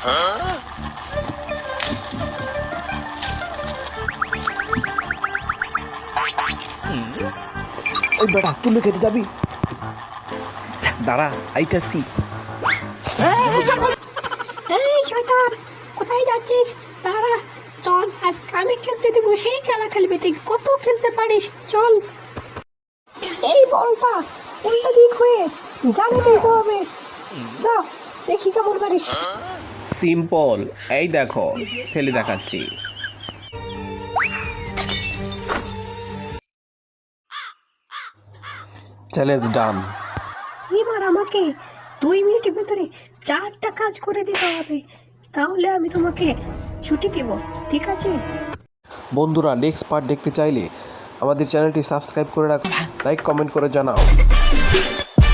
ওই বেটা চুলে খেতে যাবি? দাঁড়া আইতাছি। এই শয়তান, কোথায় যাচ্ছিস? দাঁড়া, চল আজকে আমি খেলতে দেবো, সেই খেলা খেলবি তুই, কত খেলতে পারিস, চল। এই বলটা উল্টো দিক হয়ে জালে ফেলতে হবে, না দেখি কেমন পারিস। সিম্পল, এই দেখো ফেলে দেখাচ্ছি। চ্যালেঞ্জ ডান। এবার আমাকে 2 মিনিটের ভেতরে 4টা কাজ করে দিতে হবে, তাহলে আমি তোমাকে ছুটি দেব, ঠিক আছে? বন্ধুরা, নেক্সট পার্ট দেখতে চাইলে আমাদের চ্যানেলটি সাবস্ক্রাইব করে রাখো, লাইক কমেন্ট করে জানাও।